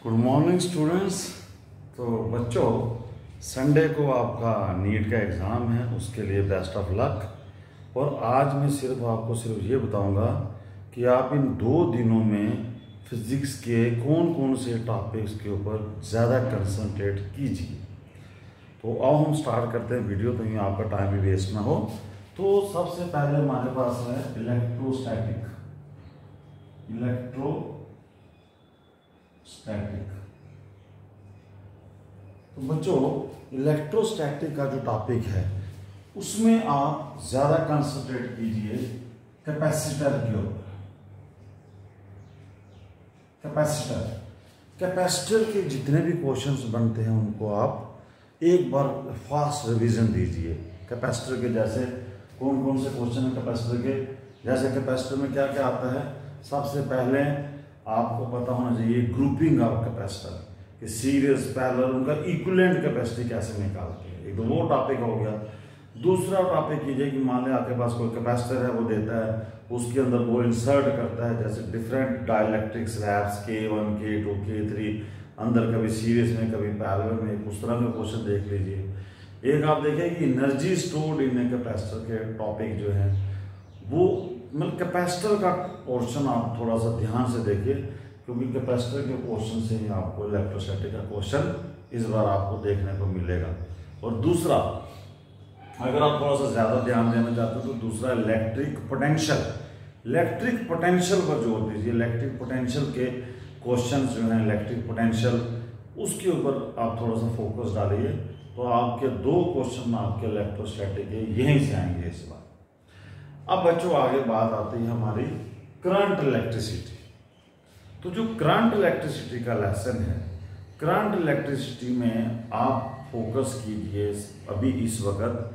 Good morning students. तो बच्चों, Sunday को आपका नीट का एग्ज़ाम है, उसके लिए बेस्ट ऑफ लक। और आज मैं सिर्फ ये बताऊंगा कि आप इन 2 दिनों में फिज़िक्स के कौन कौन से टॉपिक्स के ऊपर ज़्यादा कंसंट्रेट कीजिए। तो आओ हम स्टार्ट करते हैं वीडियो, तो यहाँ आपका टाइम भी वेस्ट ना हो। तो सबसे पहले हमारे पास है इलेक्ट्रोस्टैटिक। तो बच्चों, इलेक्ट्रोस्टैटिक का जो टॉपिक है उसमें आप ज़्यादा कंसंट्रेट कीजिए कैपेसिटर के ऊपर। कैपेसिटर के जितने भी क्वेश्चंस बनते हैं उनको आप एक बार फास्ट रिवीजन दीजिए। कैपेसिटर के जैसे कौन कौन से क्वेश्चन हैं कैपेसिटर के, जैसे कैपेसिटर में क्या क्या आता है। सबसे पहले आपको पता होना चाहिए ग्रुपिंग ऑफ कैपेसिटर, कि सीरीज पैरेलल उनका इक्विवेलेंट कैपेसिटी कैसे निकालते हैं। एक तो वो टॉपिक हो गया। दूसरा टॉपिक कीजिए कि मान लें आपके पास कोई कैपेसिटर है, वो देता है, उसके अंदर वो इंसर्ट करता है जैसे different dielectric slabs K1 K2 K3, अंदर कभी सीरीज में कभी पैरेलल में, उस तरह का क्वेश्चन देख लीजिए। एक आप देखिए कि एनर्जी स्टोर्ड इन कैपेसिटर के टॉपिक जो है वो मतलब कैपेसिटर का पोर्शन आप थोड़ा सा ध्यान से देखिए, क्योंकि कैपेसिटर के पोर्शन से ही आपको इलेक्ट्रोस्टैटिक का क्वेश्चन इस बार आपको देखने को मिलेगा। और दूसरा, अगर आप थोड़ा सा ज़्यादा ध्यान देना चाहते हो तो दूसरा इलेक्ट्रिक पोटेंशियल पर जोर दीजिए। इलेक्ट्रिक पोटेंशियल के क्वेश्चन जो हैं, इलेक्ट्रिक पोटेंशियल, उसके ऊपर आप थोड़ा सा फोकस डालिए, तो आपके 2 क्वेश्चन आपके इलेक्ट्रोस्टैटिक के यहीं से आएंगे इस बार। अब बच्चों, आगे बात आती है हमारी करंट इलेक्ट्रिसिटी। तो जो करंट इलेक्ट्रिसिटी का लेसन है, करंट इलेक्ट्रिसिटी में आप फोकस कीजिए अभी इस वक्त।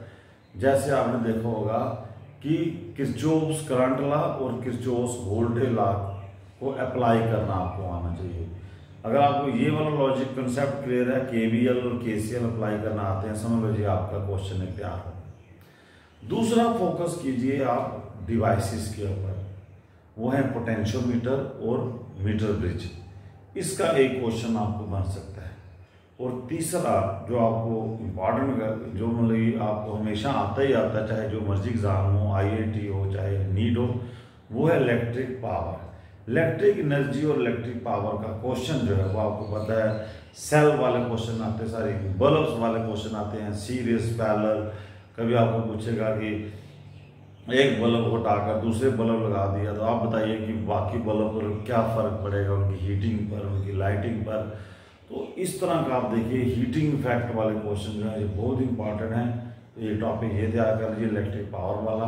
जैसे आपने देखा होगा कि किरचॉफ्स करंट लॉ और किरचॉफ्स वोल्टेज लॉ को अप्लाई करना आपको आना चाहिए। अगर आपको ये वाला लॉजिक कंसेप्ट क्लियर है, KVL और KCL अप्लाई करना आते हैं, समझ लीजिए आपका क्वेश्चन तैयार है। दूसरा फोकस कीजिए आप डिवाइसेस के ऊपर, वो है पोटेंशियोमीटर और मीटर ब्रिज। इसका एक क्वेश्चन आपको बन सकता है। और तीसरा जो आपको इम्पॉर्टेंट, जो मतलब आपको हमेशा आता ही आता है, चाहे जो मर्जी एग्जाम हो, IIT हो चाहे नीट हो, वो है इलेक्ट्रिक पावर। इलेक्ट्रिक एनर्जी और इलेक्ट्रिक पावर का क्वेश्चन जो है वो आपको पता है, सेल वाले क्वेश्चन आते हैं, सारे बल्ब्स वाले क्वेश्चन आते हैं, सीरीज पैरेलल। कभी आपको पूछेगा कि एक बल्ब को हटाकर दूसरे बल्ब लगा दिया, तो आप बताइए कि बाकी बल्ब पर क्या फ़र्क पड़ेगा, उनकी हीटिंग पर, उनकी लाइटिंग पर। तो इस तरह का आप देखिए हीटिंग इफेक्ट वाले क्वेश्चन जो है ये बहुत इंपॉर्टेंट है। तो ये टॉपिक ये तैयार कर लीजिए इलेक्ट्रिक पावर वाला।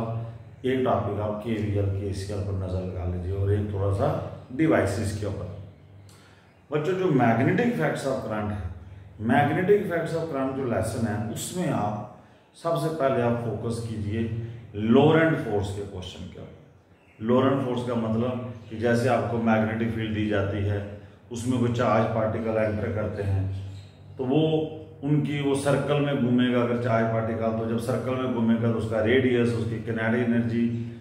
एक टॉपिक आप KVL KCL पर नज़र लगा लीजिए, और एक थोड़ा सा डिवाइसेस के ऊपर। बच्चों, जो मैग्नेटिक इफेक्ट्स ऑफ करंट है, मैग्नेटिक इफेक्ट्स ऑफ करंट जो लेसन है, उसमें आप सबसे पहले आप फोकस कीजिए लोरेंट फोर्स के क्वेश्चन के ऊपर। लोरेंट फोर्स का मतलब कि जैसे आपको मैग्नेटिक फील्ड दी जाती है, उसमें कोई चार्ज पार्टिकल एंटर करते हैं, तो वो सर्कल में घूमेगा। अगर चार्ज पार्टिकल, तो जब सर्कल में घूमेगा तो उसका रेडियस, उसकी किनेटिक एनर्जी,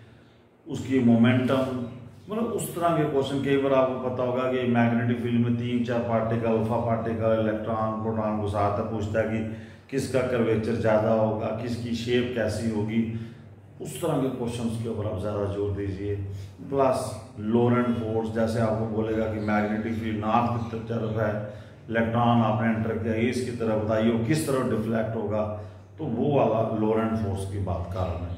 उसकी मोमेंटम, मतलब उस तरह के क्वेश्चन। कई बार आपको पता होगा कि मैग्नेटिक फील्ड में 3-4 particle, alpha particle, electron, proton घुसाता, पूछता है कि किसका कर्वेचर ज़्यादा होगा, किसकी शेप कैसी होगी। उस तरह के क्वेश्चंस के ऊपर आप ज़्यादा जोर दीजिए। प्लस लोरेंट फोर्स, जैसे आपको बोलेगा कि मैग्नेटिक फील्ड नॉर्थ की तरफ है, इलेक्ट्रॉन आपने एंटर किया ईस्ट की तरफ, बताइए वो किस तरफ डिफ्लेक्ट होगा, तो वो वाला लोरेंट फोर्स की बात कर रहे हैं।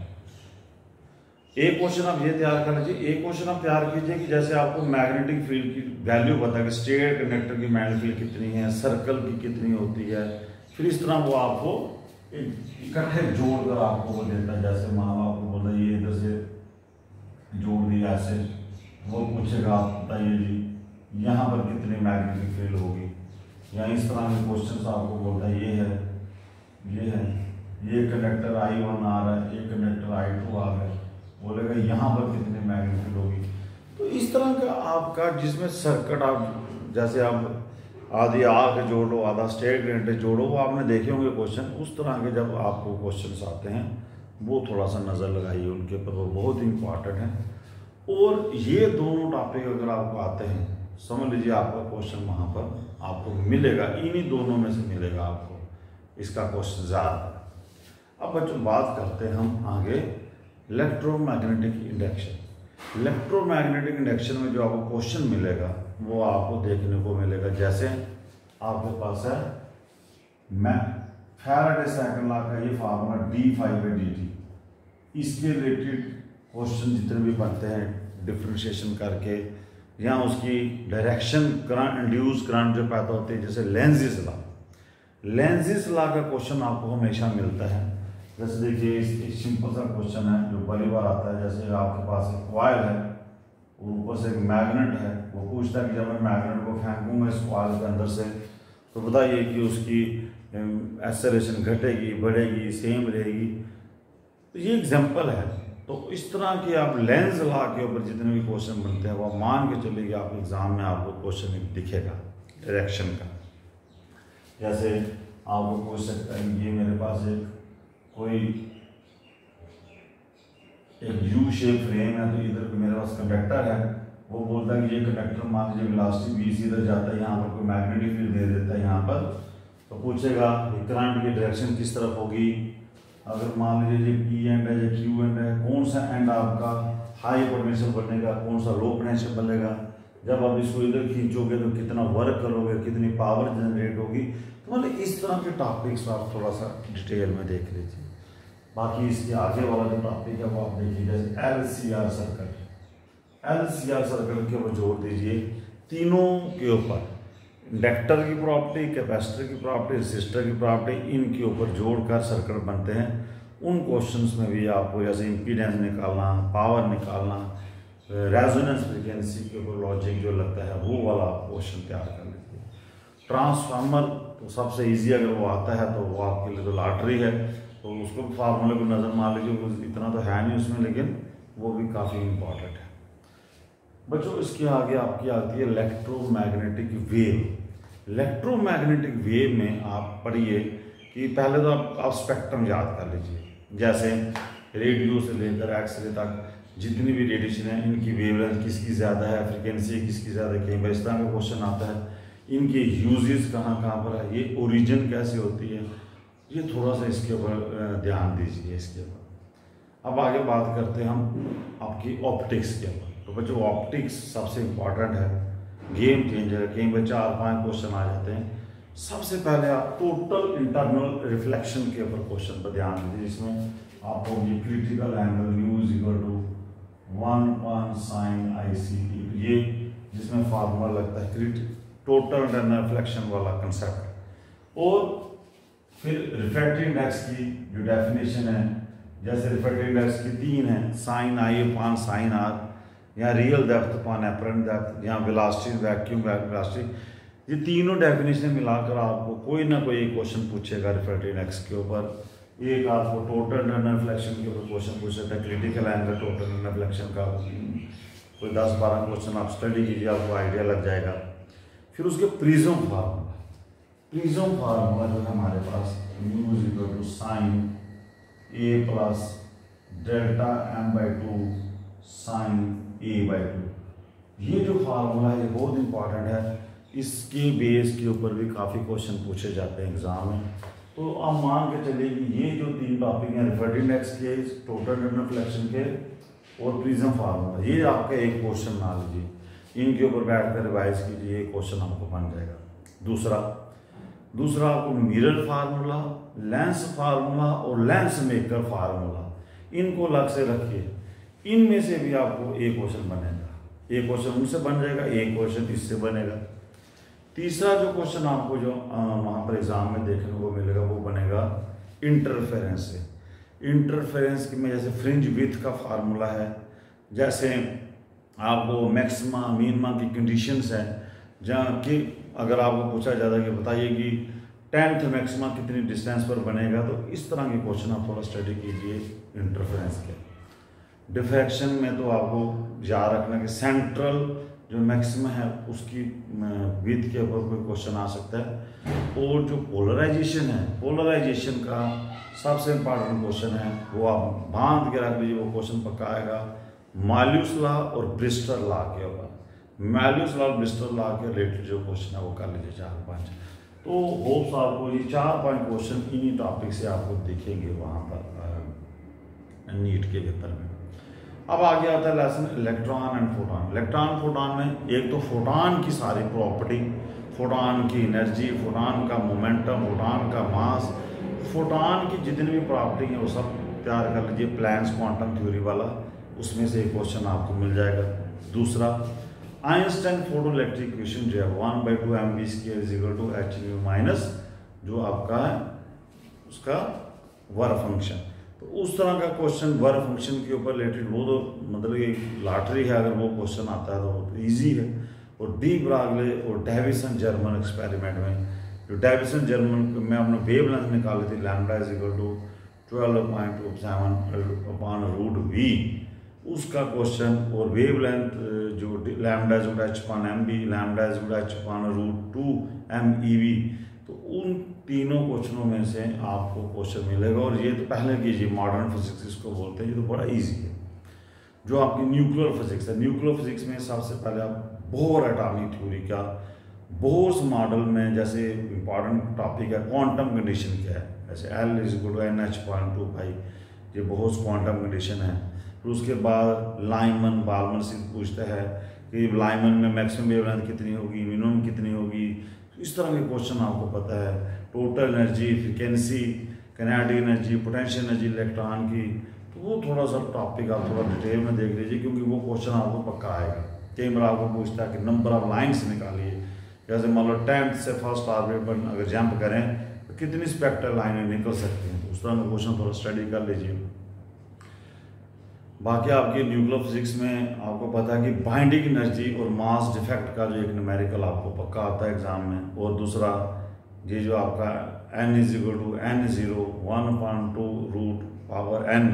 एक क्वेश्चन आप ये तैयार कर लीजिए। एक क्वेश्चन आप तैयार कीजिए कि जैसे आपको मैग्नेटिक फील्ड की वैल्यू पता है कि स्ट्रेट कंडक्टर की मैग्नेटिक फील्ड कितनी है, सर्कल की कितनी होती है, फिर इस तरह वो आपको इकट्ठे जोड़कर आपको वो देता है। जैसे मान लो आपको बोला ये इधर से जोड़ दिया ऐसे, वो पूछेगा आप बताइए जी यहाँ पर कितनी मैग्नेटिक फील्ड होगी, या इस तरह के क्वेश्चन आपको बोलता है ये कंडक्टर I1 आ रहा है, ये कंडक्टर I2 आ रहा है, बोलेगा यहाँ पर कितनी मैग्नेटिक फील्ड होगी। तो इस तरह का आपका, जिसमें सर्किट आप जैसे आप आधी आग जोड़ो, आधा स्ट्रेट कंडक्टर जोड़ो, वो आपने देखे होंगे क्वेश्चन। उस तरह के जब आपको क्वेश्चंस आते हैं वो थोड़ा सा नज़र लगाइए उनके ऊपर, वो बहुत इंपॉर्टेंट है। और ये दोनों टॉपिक अगर आपको आते हैं, समझ लीजिए आपका क्वेश्चन वहाँ पर आपको मिलेगा, इन्हीं दोनों में से मिलेगा आपको इसका क्वेश्चन ज़्यादा। अब बच्चों बात करते हैं हम आगे इलेक्ट्रोमैग्नेटिक इंडक्शन। इलेक्ट्रोमैग्नेटिक इंडक्शन में जो आपको क्वेश्चन मिलेगा वो आपको देखने को मिलेगा, जैसे आपके पास है फैराडे सेकंड लॉ का ये फार्मूला d∅dt, इसके रिलेटेड क्वेश्चन जितने भी बनते हैं डिफ्रेंशिएशन करके या उसकी डायरेक्शन करंट इंड्यूस करंट जो पैदा होते हैं, जैसे लेंजिस लॉ का क्वेश्चन आपको हमेशा मिलता है। जैसे देखिए एक सिंपल सा क्वेश्चन है जो बड़ी बार आता है, जैसे आपके पास एक कॉइल है और ऊपर से एक मैग्नेट है, वो पूछता है कि जब मैं मैग्नेट को फेंकूंगा इस कॉइल के अंदर से तो बताइए कि उसकी एक्सेलरेशन घटेगी, बढ़ेगी, सेम रहेगी। तो ये एग्जांपल है। तो इस तरह के आप लेंस लॉ के ऊपर जितने भी क्वेश्चन बनते हैं वो मान के चलिए कि आप एग्जाम में आपको क्वेश्चन दिखेगा डायरेक्शन का। जैसे आपको पूछ सकता है कि ये मेरे पास कोई एक यू शेप फ्रेम है, तो इधर मेरे पास कंडक्टर है, वो बोलता है कि ये कंडक्टर मान लीजिए वेलोसिटी v से इधर जाता है, यहाँ पर कोई मैग्नेटिक फील्ड दे देता है यहाँ पर, तो पूछेगा करंट की डायरेक्शन किस तरफ होगी। अगर मान लीजिए ये पी एंड है या क्यू एंड है, कौन सा एंड आपका हाई पोटेंशियल बनेगा, कौन सा लो पोटेंशियल बनेगा, जब आप इसको इधर खींचोगे तो कितना वर्क करोगे, कितनी पावर जनरेट होगी। तो मतलब इस तरह के टॉपिक्स आप थोड़ा सा डिटेल में देख लीजिए। बाकी इसके आगे वाला जो टॉपिक है वो आप देखिए, जैसे LCR सर्किट, LCR सर्किट के ऊपर जोर दीजिए तीनों के ऊपर, इंडक्टर की प्रॉपर्टी, कैपेसिटर की प्रॉपर्टी, रेसिस्टर की प्रॉपर्टी, इनके ऊपर जोड़कर सर्किट बनते हैं। उन क्वेश्चंस में भी आपको जैसे इम्पीडेंस निकालना, पावर निकालना, रेजोनेंस फ्रीक्वेंसी के ऊपर लॉजिक जो लगता है वो वाला क्वेश्चन तैयार कर लीजिए। ट्रांसफार्मर तो सबसे ईजी, अगर वो आता है तो वो आपके लिए तो लॉटरी है, तो उसको फार्मूले को नज़र मान लीजिए, इतना तो है नहीं उसमें, लेकिन वो भी काफ़ी इम्पॉर्टेंट है। बच्चों इसके आगे आपकी आती है इलेक्ट्रोमैग्नेटिक वेव। इलेक्ट्रोमैग्नेटिक वेव में आप पढ़िए कि पहले तो आप स्पेक्ट्रम याद कर लीजिए, जैसे रेडियो से लेकर एक्सरे तक जितनी भी रेडिएशन है इनकी वेवलेंथ किसकी ज़्यादा है, फ्रिक्वेंसी किसकी ज़्यादा है, कई बार इस तरह का क्वेश्चन आता है। इनके यूजेस कहाँ पर है, ये ओरिजिन कैसे होती है, ये थोड़ा सा इसके ऊपर ध्यान दीजिए इसके ऊपर। अब आगे बात करते हैं हम आपकी ऑप्टिक्स के ऊपर। तो बच्चों ऑप्टिक्स सबसे इम्पॉर्टेंट है, गेम चेंजर है, कई बार 4-5 क्वेश्चन आ जाते हैं। सबसे पहले आप टोटल इंटरनल रिफ्लेक्शन के ऊपर क्वेश्चन पर ध्यान दीजिए, जिसमें आपको ये critical angle U = 1 sin ICT, ये जिसमें फार्मूला लगता है टोटल इंटरनल रिफ्लेक्शन वाला कंसेप्ट। और फिर रिफ्रैक्टिव इंडेक्स की जो डेफिनेशन है, जैसे रिफ्रैक्टिव इंडेक्स की 3 है, sin I sin R, या real depth upon apparent depth, या वेलोसिटी वैक्यूम वेलोसिटी, ये तीनों डेफिनेशन मिलाकर आपको कोई ना कोई एक क्वेश्चन पूछेगा रिफ्रैक्टिव इंडेक्स के ऊपर। एक आपको टोटल इंटरनल रिफ्लेक्शन के ऊपर क्वेश्चन पूछ सकता है, critical angle total internal reflection का कोई 10-12 क्वेश्चन आप स्टडी कीजिए, आपको आइडिया लग जाएगा। फिर उसके प्रिज्म फार्मूला, प्रिज्म फार्मूला जो है हमारे पास U = sin A + delta m/2 sin A/2, ये जो फार्मूला है ये बहुत इंपॉर्टेंट है। इसके बेस के ऊपर भी काफ़ी क्वेश्चन पूछे जाते हैं एग्जाम में। तो आप मान के चलिए कि ये जो 3 टॉपिक हैं, रिफ्रैक्टिव इंडेक्स के, टोटल इंटरनल रिफ्लेक्शन के और प्रिज्म फार्मूला, ये आपका एक क्वेश्चन मान लीजिए, इनके ऊपर बैठ कर रिवाइज कीजिए, ये क्वेश्चन आपको बन जाएगा। दूसरा आपको मिरर फार्मूला, लेंस फार्मूला और लेंस मेकर फार्मूला, इनको अलग से रखिए। इनमें से भी आपको एक क्वेश्चन बनेगा, एक क्वेश्चन उनसे बन जाएगा, एक क्वेश्चन इससे बनेगा। तीसरा जो क्वेश्चन आपको जो वहाँ पर एग्जाम में देखने को मिलेगा वो बनेगा इंटरफेरेंस से। इंटरफेरेंस में जैसे फ्रिंज विड्थ का फार्मूला है, जैसे आपको मैक्सिमा मिनिमा की कंडीशंस हैं, जहाँ कि अगर आपको पूछा जाता है कि बताइए कि 10th मैक्सिमा कितनी डिस्टेंस पर बनेगा, तो इस तरह के क्वेश्चन आप थोड़ा स्टडी कीजिए इंटरफेरेंस के। डिफ्रैक्शन में तो आपको याद रखना कि सेंट्रल जो मैक्सिमा है उसकी विड्थ के ऊपर कोई क्वेश्चन आ सकता है। और जो पोलराइजेशन है, पोलराइजेशन का सबसे इम्पॉर्टेंट क्वेश्चन है, वो आप बांध के रख लीजिए, वो क्वेश्चन पक्का आएगा माल्यूस लॉ और ब्रिस्टर लॉ के ऊपर। मैल्यूस लॉ ब्रिस्टल लॉ के रिलेटेड जो क्वेश्चन है वो कर लीजिए 4-5। तो होप्स आपको ये 4-5 क्वेश्चन इन्हीं टॉपिक से आपको दिखेंगे वहाँ पर नीट के पेपर में। अब आगे आता है lesson electron and photon. Electron photon में एक तो फोटॉन की सारी प्रॉपर्टी, फोटॉन की एनर्जी, फोटॉन का मोमेंटम, फोटॉन का मास, फोटॉन की जितनी भी प्रॉपर्टी है वो सब तैयार कर लीजिए। प्लैंक्स क्वांटम थ्योरी वाला, उसमें से एक क्वेश्चन आपको मिल जाएगा। दूसरा आइंस्टाइन फोटो इलेक्ट्रिक इक्वेशन जो है 1/2 mv² = h माइनस जो आपका है उसका वर्क फंक्शन। तो उस तरह का क्वेश्चन वर्क फंक्शन के ऊपर रिलेटेड वो तो मतलब ये लॉटरी है, अगर वो क्वेश्चन आता है तो ईजी है। और डी ब्रागले और डेविसन जर्मन एक्सपेरिमेंट में, जो डेविसन जर्मन में हमने वेव लेंथ निकाली थी λ = 12.27/√v, उसका क्वेश्चन और वेव लेंथ जो λ = h/mv, λ = h/√2 mev, तो उन तीनों क्वेश्चनों में से आपको क्वेश्चन मिलेगा। और ये तो पहले कीजिए, मॉडर्न फिजिक्स इसको बोलते हैं, ये तो बड़ा इजी है। जो आपकी न्यूक्लियर फिजिक्स है, न्यूक्लियर फिजिक्स में सबसे पहले आप बोर एटॉमिक थ्योरी का, बोर्स मॉडल में जैसे इंपॉर्टेंट टॉपिक है क्वांटम कंडीशन क्या है, जैसे L = nh/2π, ये बोर्स क्वांटम कंडीशन है। फिर उसके बाद लाइमन बाल्मर से पूछता है कि लाइमन में मैक्सिमम वेवलेंथ कितनी होगी, मिनिमम कितनी होगी, इस तरह के क्वेश्चन आपको पता है। Total energy, frequency, kinetic energy, potential energy electron की, तो वो थोड़ा सा टॉपिक आप थोड़ा डिटेल में देख लीजिए, क्योंकि वो क्वेश्चन आपको पक्का आएगा। कई बार आपको पूछता है कि नंबर ऑफ लाइन्स निकालिए, जैसे मान लो 10th से फर्स्ट ऑर्बिट पर अगर जंप करें तो कितनी स्पेक्ट्रल लाइनें निकल सकती हैं, तो उस तरह का क्वेश्चन थोड़ा स्टडी कर लीजिए। बाकी आपकी न्यूक्लियर फिजिक्स में आपको पता है कि बाइंडिंग एनर्जी और मास डिफेक्ट का जो एक न्यूमेरिकल आपको पक्का आता है एग्जाम में। और दूसरा ये जो आपका n = n0 1/2√n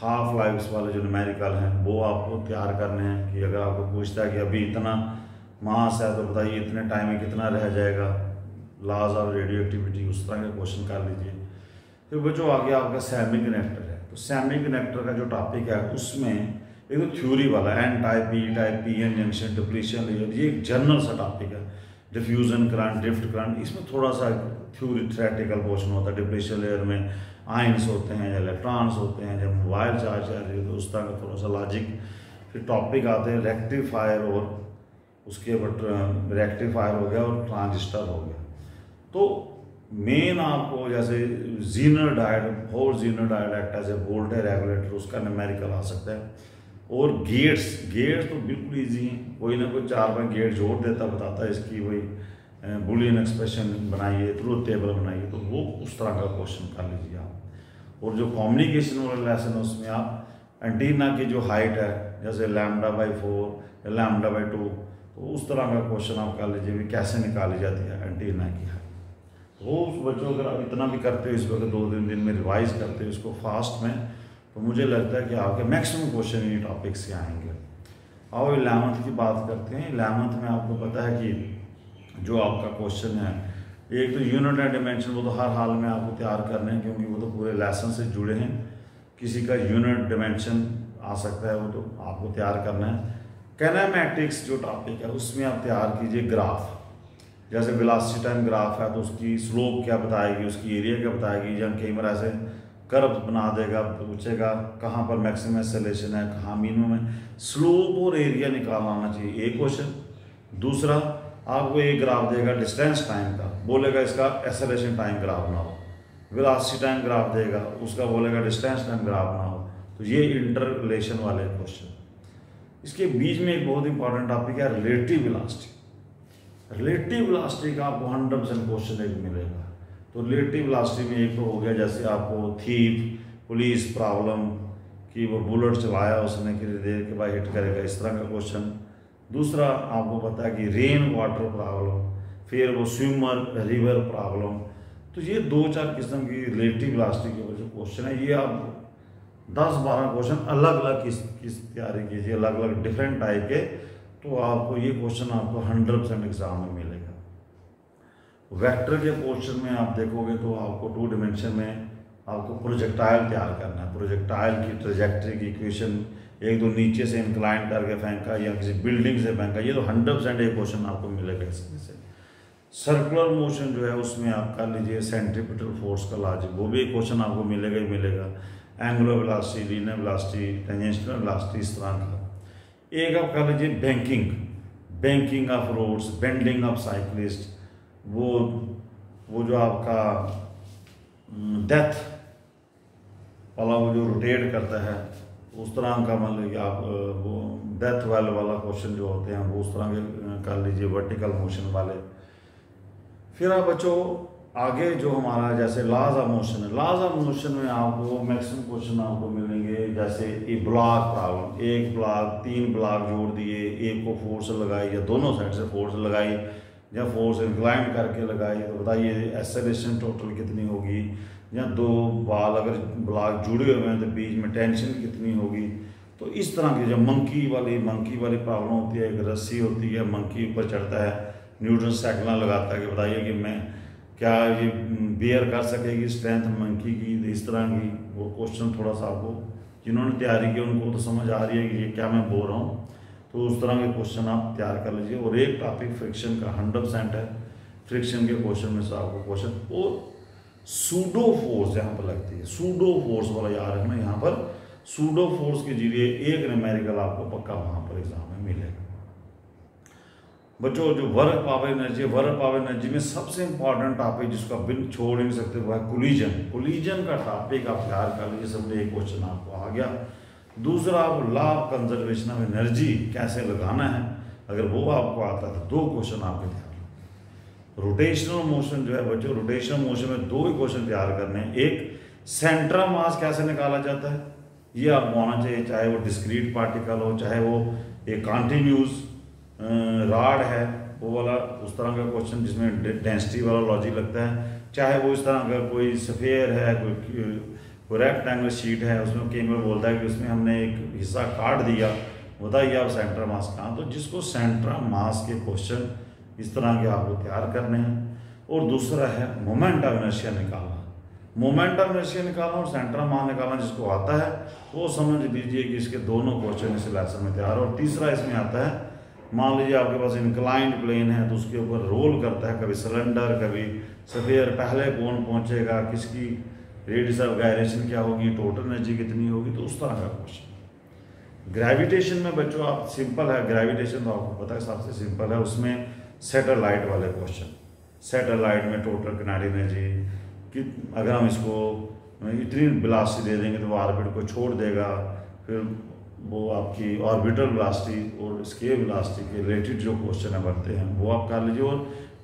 half lives वाले जो न्यूमेरिकल हैं वो आपको तैयार करने हैं। कि अगर आपको पूछता है कि अभी इतना मास है तो बताइए इतने टाइम में कितना रह जाएगा, लॉज ऑफ रेडियो एक्टिविटी, उस तरह का क्वेश्चन कर लीजिए। फिर बच्चों आगे आपका सेमीकंडक्टर है। तो सेमीकंडक्टर का जो टॉपिक है उसमें एक तो थ्योरी वाला N type, P type, PN junction, depletion layer, ये एक जनरल सा टॉपिक है। डिफ्यूजन करंट, ड्रिफ्ट करंट, इसमें थोड़ा सा थ्योरी थ्योरेटिकल पोर्शन होता है। डिप्लीशन लेयर में आयंस होते हैं या इलेक्ट्रॉन्स होते हैं, जब मोबाइल चार्ज कर रही है तो उस तरह का थोड़ा सा लॉजिक। फिर टॉपिक आते हैं रेक्टिफायर, और उसके ऊपर रेक्टिफायर हो गया और ट्रांजिस्टर हो गया। तो मेन आपको जैसे Zener diode, whole Zener diode act as a voltage regulator, उसका न्यूमेरिकल आ सकता है। और गेट्स तो बिल्कुल इजी हैं, कोई ना कोई 4-5 गेट जोड़ देता, बताता है इसकी वही बुलियन एक्सप्रेशन बनाइए, ट्रूथ टेबल बनाइए, तो वो उस तरह का क्वेश्चन कर लीजिए आप। और जो कम्युनिकेशन वाला लेसन है उसमें आप एंटीना की जो हाइट है जैसे λ/4 या λ/2, तो उस तरह का क्वेश्चन आप कर लीजिए भी कैसे निकाली जाती है एंटीना की हाइट। वो बच्चों अगर आप इतना भी करते हो, इस वक्त 2-3 दिन में रिवाइज करते हो इसको फास्ट में, तो मुझे लगता है कि आपके मैक्सिमम क्वेश्चन इन्हीं टॉपिक से आएंगे। आओ 11th की बात करते हैं। 11th में आपको पता है कि जो आपका क्वेश्चन है, एक तो यूनिट एंड डिमेंशन, वो तो हर हाल में आपको तैयार करने हैं क्योंकि वो तो पूरे लेसन से जुड़े हैं। किसी का यूनिट डिमेंशन आ सकता है, वो तो आपको तैयार करना है। काइनेमैटिक्स जो टॉपिक है उसमें आप तैयार कीजिए ग्राफ, जैसे वेलोसिटी टाइम ग्राफ है तो उसकी स्लोप क्या बताएगी, उसकी एरिया क्या बताएगी, या कई बार ऐसे कर्व बना देगा, पूछेगा कहाँ पर मैक्सिमम एक्सेलरेशन है, कहाँ मिनिमम है। स्लोप और एरिया निकालना आना चाहिए, एक क्वेश्चन। दूसरा आपको एक ग्राफ देगा डिस्टेंस टाइम का, बोलेगा इसका एक्सेलरेशन टाइम ग्राफ बनाओ। वेलोसिटी टाइम ग्राफ देगा, उसका बोलेगा डिस्टेंस टाइम ग्राफ बनाओ। तो ये इंटर रिलेशन वाले क्वेश्चन। इसके बीच में एक बहुत इंपॉर्टेंट टॉपिक है रिलेटिव वेलोसिटी। रिलेटिव वेलोसिटी का आपको 100% क्वेश्चन एक मिलेगा। तो रिलेटिव वेलोसिटी में एक तो हो गया जैसे आपको थीफ पुलिस प्रॉब्लम कि वो बुलेट चलाया उसने, कितनी देर के बाद हिट करेगा, इस तरह का क्वेश्चन। दूसरा आपको पता है कि रेन वाटर प्रॉब्लम, फिर वो स्विमर रिवर प्रॉब्लम। तो ये 2-4 किस्म की रिलेटिव वेलोसिटी के जो क्वेश्चन है, ये आप 10-12 क्वेश्चन अलग अलग किस तैयारी कीजिए, अलग अलग डिफरेंट टाइप के, तो आपको ये क्वेश्चन आपको 100% एग्जाम में मिलेगा। वेक्टर के पोर्शन में आप देखोगे तो आपको 2 डायमेंशन में आपको प्रोजेक्टाइल तैयार करना है। प्रोजेक्टाइल की ट्रेजेक्टरी की इक्वेशन एक तो नीचे से इंक्लाइन करके फेंका या किसी बिल्डिंग से फेंका, ये तो 100% एक क्वेश्चन आपको मिलेगा इसमें से। सर्कुलर मोशन जो है उसमें आप कर लीजिए सेंट्रीपिटल फोर्स का लॉजिक, वो भी एक क्वेश्चन आपको मिलेगा ही मिलेगा। Angular velocity, linear velocity, tangential velocity, इस तरह का। एक आप कर लीजिए banking of roads, bending of cyclist, वो जो आपका डेथ वाला वो जो रोटेट करता है उस तरह का, मतलब कि आप वो डेथ वेल वाला क्वेश्चन जो होते हैं वो उस तरह के कर लीजिए, वर्टिकल मोशन वाले। फिर आप बच्चों आगे जो हमारा जैसे लॉज ऑफ मोशन है, लॉज ऑफ मोशन में आपको मैक्सिमम क्वेश्चन आपको मिलेंगे जैसे ये ब्लॉक प्रॉब्लम, एक ब्लॉक 3 ब्लॉक जोड़ दिए, एक को फोर्स लगाई या दोनों साइड से फोर्स लगाई या फोर्स इंक्लाइन करके लगाई, तो बताइए एक्सेलरेशन टोटल कितनी होगी, या 2 बाल अगर ब्लॉक जुड़े हुए हैं तो बीच में टेंशन कितनी होगी। तो इस तरह की जो मंकी वाली प्रॉब्लम होती है, एक रस्सी होती है, मंकी ऊपर चढ़ता है, न्यूटन साइकिल लगाता है कि बताइए कि मैं क्या ये बियर कर सकेगी स्ट्रेंथ मंकी की, इस तरह की वो क्वेश्चन थोड़ा सा आपको जिन्होंने तैयारी की उनको तो समझ आ रही है कि ये क्या मैं बोल रहा हूँ, तो उस तरह के क्वेश्चन आप तैयार कर लीजिए। और एक टॉपिक फ्रिक्शन का 100% है, फ्रिक्शन के क्वेश्चन में से आपको क्वेश्चन और सूडो फोर्स यहाँ पर लगती है, सूडो फोर्स वाला याद रखना, यहाँ पर सूडो फोर्स के जरिए एक न्यूमेरिकल आपको पक्का वहाँ पर एग्जाम में मिलेगा। बच्चों जो वर्क पावर एनर्जी में सबसे इंपॉर्टेंट टॉपिक जिसको आप बिन छोड़ नहीं सकते वो है कोलिजन का टॉपिक आप तैयार कर लीजिए, समझे एक क्वेश्चन आपको आ गया। दूसरा आप law of conservation of energy कैसे लगाना है, अगर वो आपको आता है तो 2 क्वेश्चन आपके तैयार। रोटेशनल मोशन जो है बच्चों, रोटेशनल मोशन में 2 ही क्वेश्चन तैयार करने हैं। एक सेंटर ऑफ मास कैसे निकाला जाता है, ये आपको आना चाहिए, चाहे वो डिस्क्रीट पार्टिकल हो, चाहे वो एक कॉन्टिन्यूस रॉड है वो वाला उस तरह का क्वेश्चन जिसमें डेंसिटी वाला लॉजिक लगता है, चाहे वो इस तरह का कोई स्फीयर है, कोई रेक्टेंगल शीट है, उसमें केमर बोलता है कि उसमें हमने एक हिस्सा काट दिया, बताइए आप सेंटर ऑफ मास कहाँ। तो जिसको सेंटर ऑफ मास के क्वेश्चन इस तरह के आपको तैयार करने हैं। और दूसरा है मोमेंट ऑफ इनर्शिया निकालना, और सेंटर ऑफ मास निकालना जिसको आता है वो समझ लीजिए कि इसके दोनों क्वेश्चन इस लेसन में तैयार। और तीसरा इसमें आता है, मान लीजिए आपके पास इंक्लाइंड प्लेन है तो उसके ऊपर रोल करता है, कभी सिलेंडर कभी स्फीयर, पहले कौन पहुंचेगा, किसकी रेडियस ऑफ गायरेशन क्या होगी, टोटल एनर्जी कितनी होगी, तो उस तरह का क्वेश्चन। ग्रेविटेशन में बच्चों आप सिंपल है, ग्रेविटेशन तो आपको पता है सबसे सिंपल है, उसमें सैटेलाइट वाले क्वेश्चन, सैटेलाइट में टोटल किनेटिक एनर्जी कि अगर हम इसको इतनी वेलोसिटी दे देंगे तो वो ऑर्बिट को छोड़ देगा, फिर वो आपकी ऑर्बिटल वेलोसिटी और स्केल वेलोसिटी के रिलेटेड जो क्वेश्चन है बनते हैं वो आप कर लीजिए। और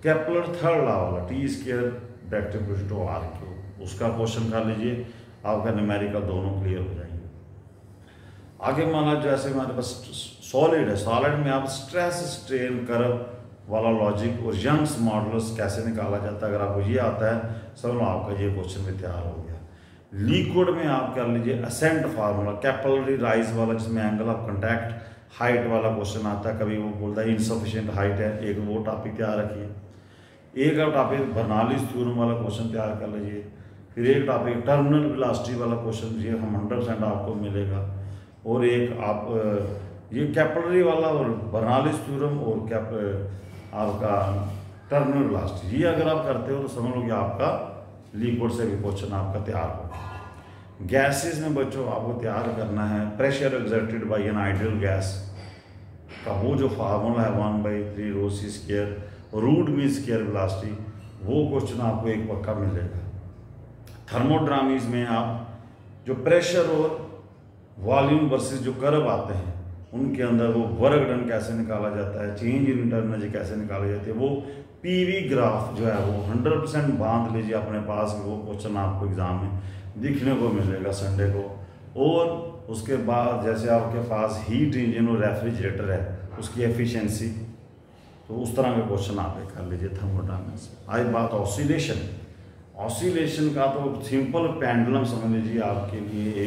केपलर थर्ड लॉ वाला T²/r3 उसका क्वेश्चन कर लीजिए, आपका न्यूमेरिकल दोनों क्लियर हो जाएंगे। आगे माना जैसे हमारे पास सॉलिड है, सॉलिड में आप स्ट्रेस स्ट्रेन कर्व वाला लॉजिक और यंग्स मॉडुलस कैसे निकाला जाता है, अगर आपको ये आता है समझ लो आपका ये क्वेश्चन भी तैयार हो गया। लिक्विड में आप कर लीजिए असेंट फार्मूला, कैपिलरी राइज वाला जिसमें एंगल ऑफ कांटेक्ट हाइट वाला क्वेश्चन आता है, कभी वो बोलता है इनसफिशिएंट हाइट है, एक वो टॉपिक तैयार रखिए। एक और टॉपिक बर्नौलीज थ्योरम वाला क्वेश्चन तैयार कर लीजिए। फिर एक टॉपिक टर्मिनल वेलोसिटी वाला क्वेश्चन, ये हम 100% आपको मिलेगा। और एक आप ये कैपिलरी वाला और बर्नौलीज थ्योरम और आपका टर्मिनल वेलोसिटी, ये अगर आप करते हो तो समझ लो कि आपका लिक्विड से भी क्वेश्चन आपका तैयार होगा। गैसेस में बच्चों आपको तैयार करना है pressure exerted by an ideal gas का वो जो फार्मूला है 1/3 रूट मीन स्क्वायर वेलोसिटी, वो क्वेश्चन आपको एक पक्का मिलेगा। थर्मोडायनामिक्स में आप जो प्रेशर और वॉल्यूम वर्सेस जो कर्व आते हैं उनके अंदर वो वर्क डन कैसे निकाला जाता है, चेंज इन इंटरनल एनर्जी कैसे निकाली जाती है, वो पीवी ग्राफ जो है वो 100% बांध लीजिए अपने पास, वो क्वेश्चन आपको एग्जाम में दिखने को मिलेगा संडे को। और उसके बाद जैसे आपके पास हीट इंजन और रेफ्रिजरेटर है उसकी एफिशिएंसी, तो उस तरह का क्वेश्चन आप कर लीजिए थर्मोडायनामिक्स। आई बात ऑसिलेशन का, तो सिंपल पेंडुलम समझ लीजिए आपके लिए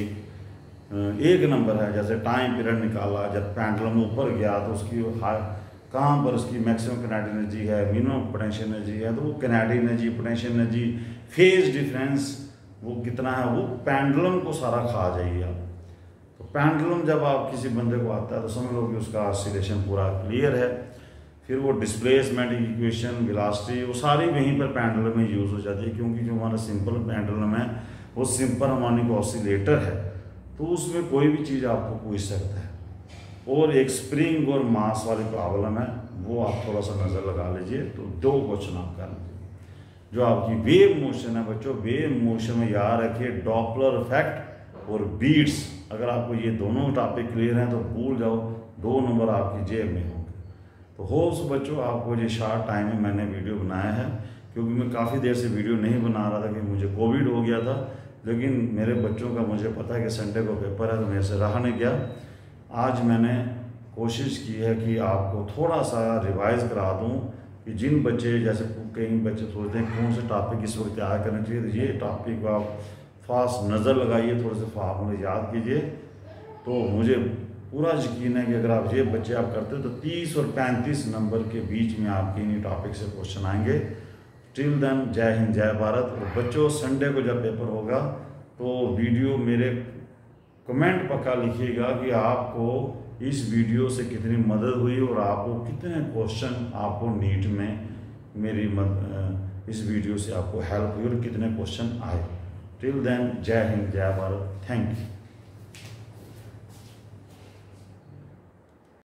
एक नंबर है। जैसे टाइम पीरियड निकाला, जब पेंडुलम ऊपर गया तो उसकी कहाँ पर उसकी मैक्सिमम किनेटिक एनर्जी है, मिनिमम पोटेंशियल एनर्जी है, तो वो kinetic energy, potential energy, phase difference वो कितना है, वो पेंडुलम को सारा खा जाइए आप। तो पेंडुलम जब आप किसी बंदे को आता है तो समझ लो कि उसका ऑसिलेशन पूरा क्लियर है। फिर वो डिस्प्लेसमेंट, इक्वेशन, वेलोसिटी, वो सारी वहीं पर पेंडुलम में यूज़ हो जाती है, क्योंकि जो हमारा सिंपल पेंडुलम है वो सिंपल हार्मोनिक ऑसिलेटर है, तो उसमें कोई भी चीज़ आपको पूछ सकता है। और एक स्प्रिंग और मास वाली प्रॉब्लम है, वो आप थोड़ा सा नज़र लगा लीजिए, तो 2 क्वेश्चन आप कर लीजिए। जो आपकी वेव मोशन है बच्चों, वेव मोशन में याद रखिए डॉपलर इफेक्ट और बीट्स, अगर आपको ये दोनों टॉपिक क्लियर हैं तो भूल जाओ, 2 नंबर आपकी जेब में होंगे। तो होप्स बच्चों आपको ये शार्ट टाइम में मैंने वीडियो बनाया है, क्योंकि मैं काफ़ी देर से वीडियो नहीं बना रहा था कि मुझे कोविड हो गया था, लेकिन मेरे बच्चों का मुझे पता है कि संडे को पेपर है तो मेरे से रहा नहीं गया। आज मैंने कोशिश की है कि आपको थोड़ा सा रिवाइज करा दूं कि जिन बच्चे, जैसे कई बच्चे सोचते हैं कौन से टॉपिक इस वक्त तैयार करने चाहिए, तो ये टॉपिक आप फास्ट नज़र लगाइए, थोड़े से फार्मूले याद कीजिए, तो मुझे पूरा यकीन है कि अगर आप ये बच्चे आप करते हो तो 30 और 35 नंबर के बीच में आपके इन्हीं टॉपिक से क्वेश्चन आएंगे। टिल देन जय हिंद जय भारत। और बच्चों संडे को जब पेपर होगा तो वीडियो मेरे कमेंट पक्का लिखिएगा कि आपको इस वीडियो से कितनी मदद हुई और आपको कितने क्वेश्चन आपको नीट में मेरी इस वीडियो से आपको हेल्प हुई और कितने क्वेश्चन आए। टिल देन जय हिंद जय भारत। Thank you.